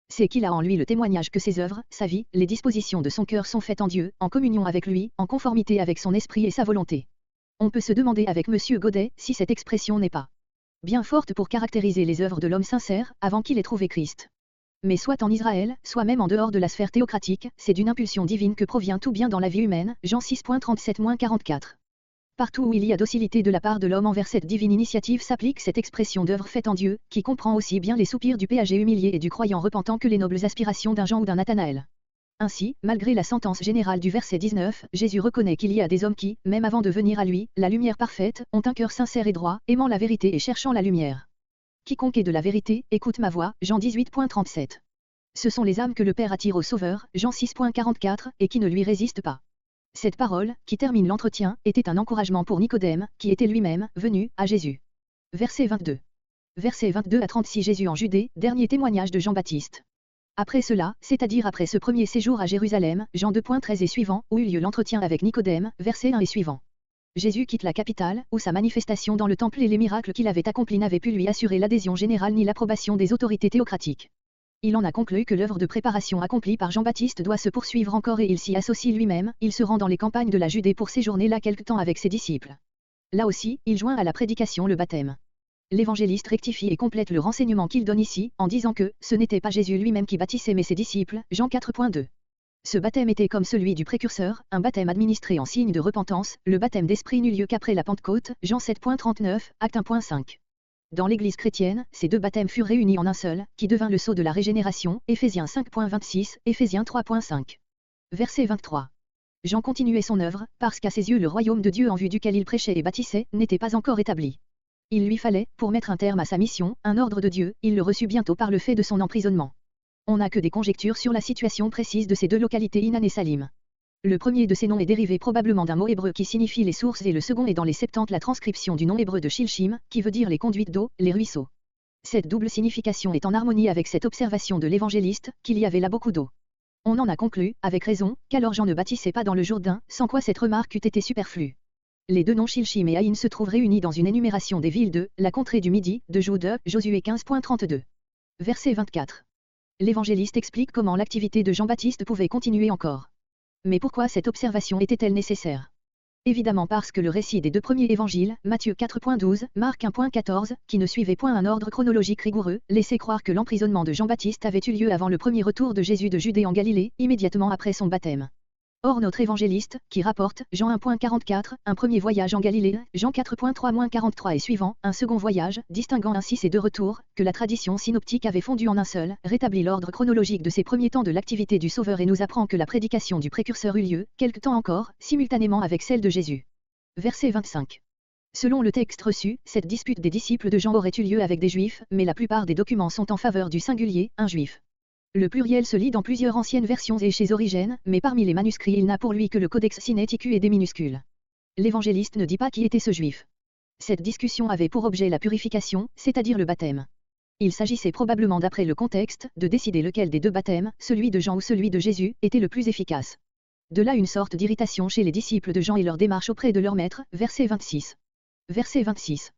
C'est qu'il a en lui le témoignage que ses œuvres, sa vie, les dispositions de son cœur sont faites en Dieu, en communion avec lui, en conformité avec son esprit et sa volonté. On peut se demander avec Monsieur Godet si cette expression n'est pas bien forte pour caractériser les œuvres de l'homme sincère, avant qu'il ait trouvé Christ. Mais soit en Israël, soit même en dehors de la sphère théocratique, c'est d'une impulsion divine que provient tout bien dans la vie humaine, Jean 6.37-44. Partout où il y a docilité de la part de l'homme envers cette divine initiative s'applique cette expression d'œuvre faite en Dieu, qui comprend aussi bien les soupirs du péager humilié et du croyant repentant que les nobles aspirations d'un Jean ou d'un Nathanaël. Ainsi, malgré la sentence générale du verset 19, Jésus reconnaît qu'il y a des hommes qui, même avant de venir à lui, la lumière parfaite, ont un cœur sincère et droit, aimant la vérité et cherchant la lumière. Quiconque est de la vérité, écoute ma voix, Jean 18.37. Ce sont les âmes que le Père attire au Sauveur, Jean 6.44, et qui ne lui résistent pas. Cette parole, qui termine l'entretien, était un encouragement pour Nicodème, qui était lui-même venu à Jésus. Verset 22. Versets 22 à 36 Jésus en Judée, dernier témoignage de Jean-Baptiste. Après cela, c'est-à-dire après ce premier séjour à Jérusalem, Jean 2.13 et suivant, où eut lieu l'entretien avec Nicodème, verset 1 et suivant. Jésus quitte la capitale, où sa manifestation dans le temple et les miracles qu'il avait accomplis n'avaient pu lui assurer l'adhésion générale ni l'approbation des autorités théocratiques. Il en a conclu que l'œuvre de préparation accomplie par Jean-Baptiste doit se poursuivre encore et il s'y associe lui-même, il se rend dans les campagnes de la Judée pour séjourner là quelque temps avec ses disciples. Là aussi, il joint à la prédication le baptême. L'évangéliste rectifie et complète le renseignement qu'il donne ici, en disant que ce n'était pas Jésus lui-même qui baptissait mais ses disciples, Jean 4.2. Ce baptême était comme celui du précurseur, un baptême administré en signe de repentance, le baptême d'esprit n'eut lieu qu'après la Pentecôte, Jean 7.39, Acte 1.5. Dans l'Église chrétienne, ces deux baptêmes furent réunis en un seul, qui devint le sceau de la régénération, Éphésiens 5.26, Éphésiens 3.5. Verset 23. Jean continuait son œuvre, parce qu'à ses yeux le royaume de Dieu en vue duquel il prêchait et bâtissait, n'était pas encore établi. Il lui fallait, pour mettre un terme à sa mission, un ordre de Dieu, il le reçut bientôt par le fait de son emprisonnement. On n'a que des conjectures sur la situation précise de ces deux localités Inan et Salim. Le premier de ces noms est dérivé probablement d'un mot hébreu qui signifie les sources et le second est dans les Septante la transcription du nom hébreu de Shilshim, qui veut dire les conduites d'eau, les ruisseaux. Cette double signification est en harmonie avec cette observation de l'évangéliste, qu'il y avait là beaucoup d'eau. On en a conclu, avec raison, qu'alors Jean ne bâtissait pas dans le Jourdain, sans quoi cette remarque eût été superflue. Les deux noms Shilshim et Aïn se trouvent réunis dans une énumération des villes de la contrée du Midi, de Jude, Josué 15.32. Verset 24. L'évangéliste explique comment l'activité de Jean-Baptiste pouvait continuer encore. Mais pourquoi cette observation était-elle nécessaire? Évidemment parce que le récit des deux premiers évangiles, Matthieu 4.12, Marc 1.14, qui ne suivait point un ordre chronologique rigoureux, laissait croire que l'emprisonnement de Jean-Baptiste avait eu lieu avant le premier retour de Jésus de Judée en Galilée, immédiatement après son baptême. Or notre évangéliste, qui rapporte, Jean 1.44, un premier voyage en Galilée, Jean 4.3-43 et suivant, un second voyage, distinguant ainsi ces deux retours, que la tradition synoptique avait fondu en un seul, rétablit l'ordre chronologique de ces premiers temps de l'activité du Sauveur et nous apprend que la prédication du précurseur eut lieu, quelque temps encore, simultanément avec celle de Jésus. Verset 25. Selon le texte reçu, cette dispute des disciples de Jean aurait eu lieu avec des Juifs, mais la plupart des documents sont en faveur du singulier, un Juif. Le pluriel se lit dans plusieurs anciennes versions et chez Origène, mais parmi les manuscrits il n'a pour lui que le Codex Sinaiticus et des minuscules. L'évangéliste ne dit pas qui était ce Juif. Cette discussion avait pour objet la purification, c'est-à-dire le baptême. Il s'agissait probablement d'après le contexte, de décider lequel des deux baptêmes, celui de Jean ou celui de Jésus, était le plus efficace. De là une sorte d'irritation chez les disciples de Jean et leur démarche auprès de leur maître, verset 26. Verset 26.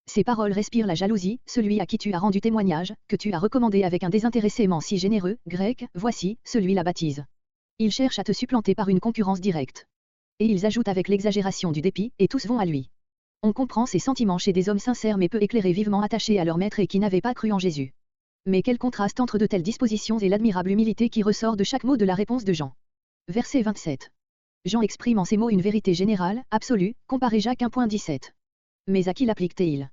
Ces paroles respirent la jalousie, celui à qui tu as rendu témoignage, que tu as recommandé avec un désintéressement si généreux, grec, voici, celui la baptise. Ils cherchent à te supplanter par une concurrence directe. Et ils ajoutent avec l'exagération du dépit, et tous vont à lui. On comprend ces sentiments chez des hommes sincères mais peu éclairés vivement attachés à leur maître et qui n'avaient pas cru en Jésus. Mais quel contraste entre de telles dispositions et l'admirable humilité qui ressort de chaque mot de la réponse de Jean. Verset 27. Jean exprime en ces mots une vérité générale, absolue, comparée Jacques 1.17. Mais à qui l'applique-t-il?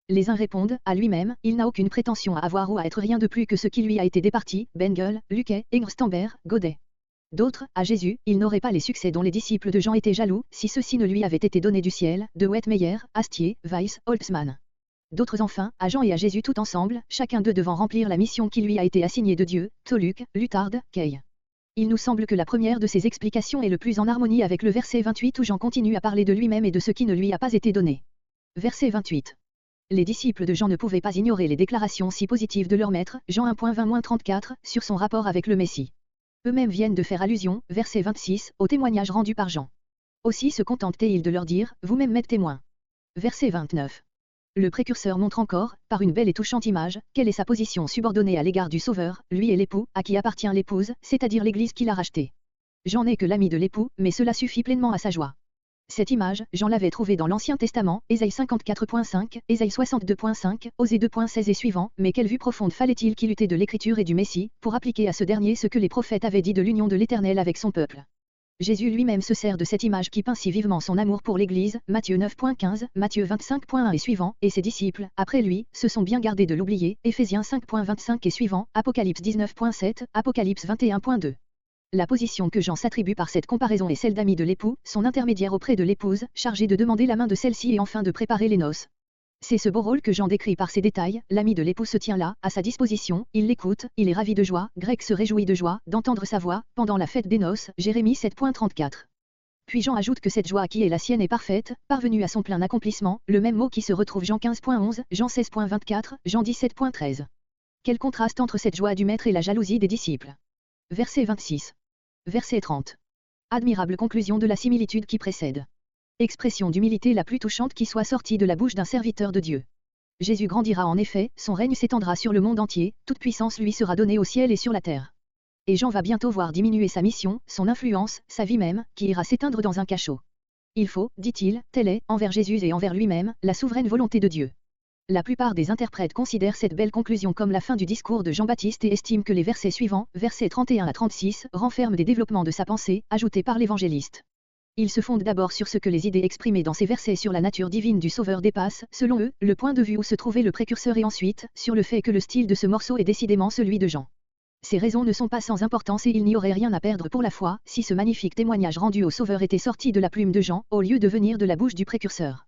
Les uns répondent, à lui-même, il n'a aucune prétention à avoir ou à être rien de plus que ce qui lui a été départi, Bengel, Luquet, Engerstambert, Godet. D'autres, à Jésus, il n'aurait pas les succès dont les disciples de Jean étaient jaloux, si ceux-ci ne lui avaient été donnés du ciel, de Wettmeyer, Astier, Weiss, Holtzmann. D'autres enfin, à Jean et à Jésus tout ensemble, chacun d'eux devant remplir la mission qui lui a été assignée de Dieu, Toluc, Lutard, Kay. Il nous semble que la première de ces explications est le plus en harmonie avec le verset 28 où Jean continue à parler de lui-même et de ce qui ne lui a pas été donné. Verset 28. Les disciples de Jean ne pouvaient pas ignorer les déclarations si positives de leur maître, Jean 1.20-34, sur son rapport avec le Messie. Eux-mêmes viennent de faire allusion, verset 26, au témoignage rendu par Jean. Aussi se contentaient-ils de leur dire, vous-même m'êtes témoins. Verset 29. Le précurseur montre encore, par une belle et touchante image, quelle est sa position subordonnée à l'égard du Sauveur, lui et l'époux, à qui appartient l'épouse, c'est-à-dire l'Église qu'il a rachetée. Jean n'est que l'ami de l'époux, mais cela suffit pleinement à sa joie. Cette image, Jean l'avait trouvée dans l'Ancien Testament, Ésaïe 54.5, Ésaïe 62.5, Osée 2.16 et suivant, mais quelle vue profonde fallait-il qu'il eût de l'Écriture et du Messie, pour appliquer à ce dernier ce que les prophètes avaient dit de l'union de l'Éternel avec son peuple. Jésus lui-même se sert de cette image qui peint si vivement son amour pour l'Église, Matthieu 9.15, Matthieu 25.1 et suivant, et ses disciples, après lui, se sont bien gardés de l'oublier, Éphésiens 5.25 et suivant, Apocalypse 19.7, Apocalypse 21.2. La position que Jean s'attribue par cette comparaison est celle d'ami de l'époux, son intermédiaire auprès de l'épouse, chargé de demander la main de celle-ci et enfin de préparer les noces. C'est ce beau rôle que Jean décrit par ces détails, l'ami de l'époux se tient là, à sa disposition, il l'écoute, il est ravi de joie, Grec se réjouit de joie, d'entendre sa voix, pendant la fête des noces, Jérémie 7.34. Puis Jean ajoute que cette joie qui est la sienne est parfaite, parvenue à son plein accomplissement, le même mot qui se retrouve Jean 15.11, Jean 16.24, Jean 17.13. Quel contraste entre cette joie du maître et la jalousie des disciples. Verset 26. Verset 30. Admirable conclusion de la similitude qui précède. Expression d'humilité la plus touchante qui soit sortie de la bouche d'un serviteur de Dieu. Jésus grandira en effet, son règne s'étendra sur le monde entier, toute puissance lui sera donnée au ciel et sur la terre. Et Jean va bientôt voir diminuer sa mission, son influence, sa vie même, qui ira s'éteindre dans un cachot. Il faut, dit-il, telle est, envers Jésus et envers lui-même, la souveraine volonté de Dieu. La plupart des interprètes considèrent cette belle conclusion comme la fin du discours de Jean-Baptiste et estiment que les versets suivants, versets 31 à 36, renferment des développements de sa pensée, ajoutés par l'évangéliste. Ils se fondent d'abord sur ce que les idées exprimées dans ces versets sur la nature divine du Sauveur dépassent, selon eux, le point de vue où se trouvait le précurseur et ensuite, sur le fait que le style de ce morceau est décidément celui de Jean. Ces raisons ne sont pas sans importance et il n'y aurait rien à perdre pour la foi, si ce magnifique témoignage rendu au Sauveur était sorti de la plume de Jean, au lieu de venir de la bouche du précurseur.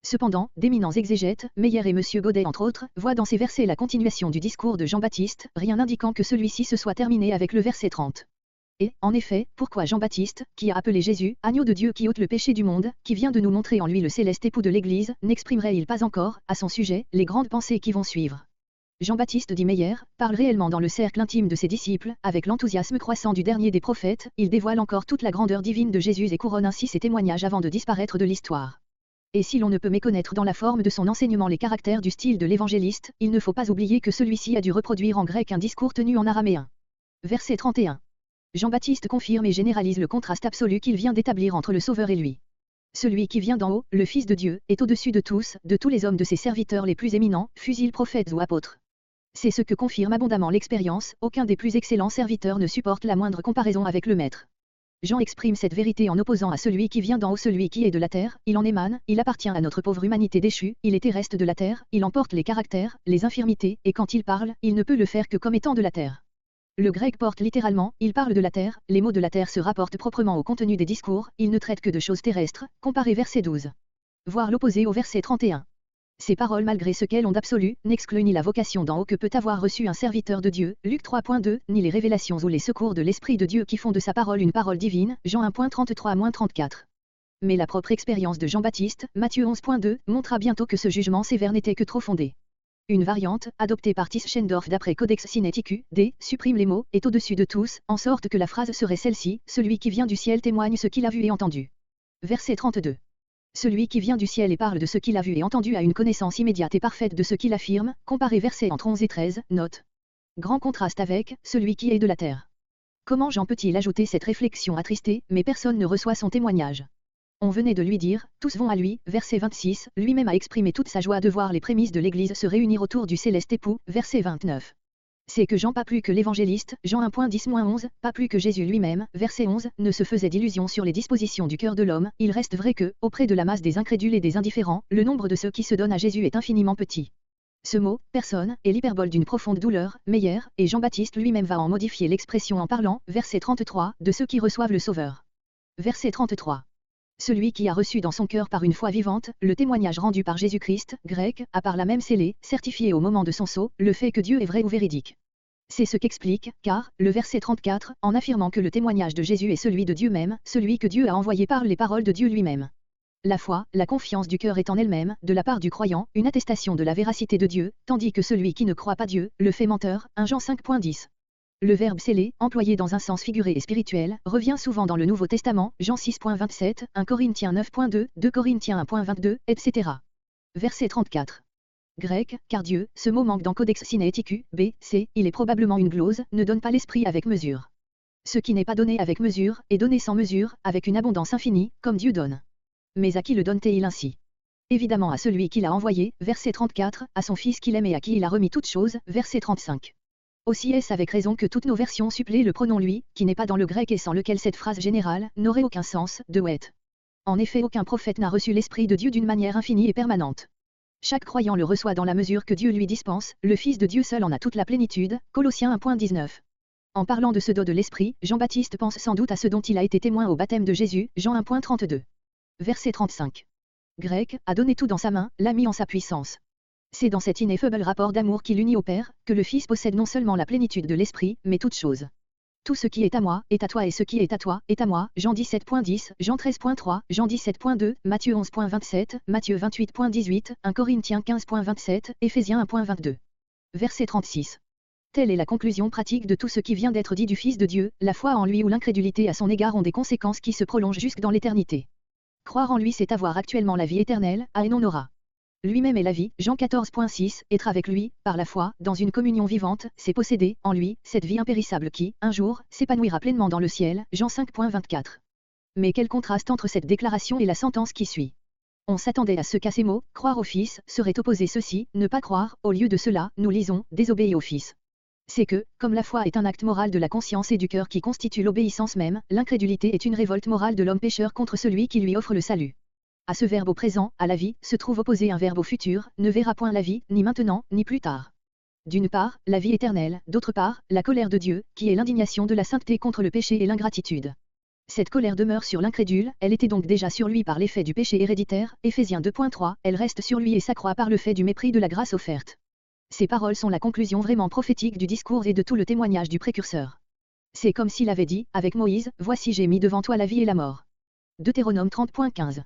Cependant, d'éminents exégètes, Meyer et M. Godet entre autres, voient dans ces versets la continuation du discours de Jean-Baptiste, rien n'indiquant que celui-ci se soit terminé avec le verset 30. Et, en effet, pourquoi Jean-Baptiste, qui a appelé Jésus, agneau de Dieu qui ôte le péché du monde, qui vient de nous montrer en lui le céleste époux de l'Église, n'exprimerait-il pas encore, à son sujet, les grandes pensées qui vont suivre? Jean-Baptiste dit Meyer, parle réellement dans le cercle intime de ses disciples, avec l'enthousiasme croissant du dernier des prophètes, il dévoile encore toute la grandeur divine de Jésus et couronne ainsi ses témoignages avant de disparaître de l'histoire. Et si l'on ne peut méconnaître dans la forme de son enseignement les caractères du style de l'évangéliste, il ne faut pas oublier que celui-ci a dû reproduire en grec un discours tenu en araméen. Verset 31. Jean-Baptiste confirme et généralise le contraste absolu qu'il vient d'établir entre le Sauveur et lui. Celui qui vient d'en haut, le Fils de Dieu, est au-dessus de tous les hommes de ses serviteurs les plus éminents, fût-ils prophètes ou apôtres. C'est ce que confirme abondamment l'expérience, aucun des plus excellents serviteurs ne supporte la moindre comparaison avec le Maître. Jean exprime cette vérité en opposant à celui qui vient d'en haut celui qui est de la terre, il en émane, il appartient à notre pauvre humanité déchue, il est terrestre de la terre, il emporte les caractères, les infirmités, et quand il parle, il ne peut le faire que comme étant de la terre. Le grec porte littéralement, il parle de la terre, les mots de la terre se rapportent proprement au contenu des discours, il ne traite que de choses terrestres, comparez verset 12. Voir l'opposé au verset 31. Ces paroles malgré ce qu'elles ont d'absolu, n'excluent ni la vocation d'en haut que peut avoir reçu un serviteur de Dieu, Luc 3.2, ni les révélations ou les secours de l'Esprit de Dieu qui font de sa parole une parole divine, Jean 1.33-34. Mais la propre expérience de Jean-Baptiste, Matthieu 11.2, montra bientôt que ce jugement sévère n'était que trop fondé. Une variante, adoptée par Tischendorf d'après Codex Sinaiticus, D, supprime les mots, est au-dessus de tous, en sorte que la phrase serait celle-ci, celui qui vient du ciel témoigne ce qu'il a vu et entendu. Verset 32. Celui qui vient du ciel et parle de ce qu'il a vu et entendu a une connaissance immédiate et parfaite de ce qu'il affirme, comparez versets entre 11 et 13, note. Grand contraste avec, celui qui est de la terre. Comment Jean peut-il ajouter cette réflexion attristée, mais personne ne reçoit son témoignage. On venait de lui dire, tous vont à lui, verset 26, lui-même a exprimé toute sa joie de voir les prémices de l'Église se réunir autour du céleste époux, verset 29. C'est que Jean pas plus que l'évangéliste, Jean 1.10-11, pas plus que Jésus lui-même, verset 11, ne se faisait d'illusions sur les dispositions du cœur de l'homme, il reste vrai que, auprès de la masse des incrédules et des indifférents, le nombre de ceux qui se donnent à Jésus est infiniment petit. Ce mot, personne, est l'hyperbole d'une profonde douleur, Meyer, et Jean-Baptiste lui-même va en modifier l'expression en parlant, verset 33, de ceux qui reçoivent le Sauveur. Verset 33. Celui qui a reçu dans son cœur par une foi vivante, le témoignage rendu par Jésus-Christ, grec, a par là même scellé, certifié au moment de son sceau, le fait que Dieu est vrai ou véridique. C'est ce qu'explique, car, le verset 34, en affirmant que le témoignage de Jésus est celui de Dieu même, celui que Dieu a envoyé par les paroles de Dieu lui-même. La foi, la confiance du cœur est en elle-même, de la part du croyant, une attestation de la véracité de Dieu, tandis que celui qui ne croit pas Dieu, le fait menteur, 1 Jean 5.10. Le verbe sceller, employé dans un sens figuré et spirituel, revient souvent dans le Nouveau Testament, Jean 6.27, 1 Corinthiens 9.2, 2 Corinthiens 1.22, etc. Verset 34. Grec, car Dieu, ce mot manque dans Codex Sinaiticus, B, C, il est probablement une glose, ne donne pas l'esprit avec mesure. Ce qui n'est pas donné avec mesure, est donné sans mesure, avec une abondance infinie, comme Dieu donne. Mais à qui le donne-t-il ainsi? Évidemment à celui qui l'a envoyé, verset 34, à son Fils qu'il aime et à qui il a remis toutes choses, verset 35. Aussi est-ce avec raison que toutes nos versions suppléent le pronom lui, qui n'est pas dans le grec et sans lequel cette phrase générale n'aurait aucun sens, de Wet. En effet aucun prophète n'a reçu l'Esprit de Dieu d'une manière infinie et permanente. Chaque croyant le reçoit dans la mesure que Dieu lui dispense, le Fils de Dieu seul en a toute la plénitude, Colossiens 1.19. En parlant de ce don de l'Esprit, Jean-Baptiste pense sans doute à ce dont il a été témoin au baptême de Jésus, Jean 1.32. Verset 35. Grec, a donné tout dans sa main, l'a mis en sa puissance. C'est dans cet ineffable rapport d'amour qui l'unit au Père, que le Fils possède non seulement la plénitude de l'Esprit, mais toutes choses. Tout ce qui est à moi, est à toi et ce qui est à toi, est à moi, Jean 17.10, Jean 13.3, Jean 17.2, Matthieu 11.27, Matthieu 28.18, 1 Corinthiens 15.27, Éphésiens 1.22. Verset 36. Telle est la conclusion pratique de tout ce qui vient d'être dit du Fils de Dieu, la foi en lui ou l'incrédulité à son égard ont des conséquences qui se prolongent jusque dans l'éternité. Croire en lui c'est avoir actuellement la vie éternelle, et non aura. Lui-même est la vie, Jean 14.6, être avec lui, par la foi, dans une communion vivante, c'est posséder, en lui, cette vie impérissable qui, un jour, s'épanouira pleinement dans le ciel, Jean 5.24. Mais quel contraste entre cette déclaration et la sentence qui suit. On s'attendait à ce qu'à ces mots, croire au Fils, serait opposé ceci, ne pas croire, au lieu de cela, nous lisons, désobéir au Fils. C'est que, comme la foi est un acte moral de la conscience et du cœur qui constitue l'obéissance même, l'incrédulité est une révolte morale de l'homme pécheur contre celui qui lui offre le salut. À ce verbe au présent, à la vie, se trouve opposé un verbe au futur, ne verra point la vie, ni maintenant, ni plus tard. D'une part, la vie éternelle, d'autre part, la colère de Dieu, qui est l'indignation de la sainteté contre le péché et l'ingratitude. Cette colère demeure sur l'incrédule, elle était donc déjà sur lui par l'effet du péché héréditaire, Éphésiens 2.3, elle reste sur lui et s'accroît par le fait du mépris de la grâce offerte. Ces paroles sont la conclusion vraiment prophétique du discours et de tout le témoignage du précurseur. C'est comme s'il avait dit, avec Moïse, voici j'ai mis devant toi la vie et la mort. Deutéronome 30.15.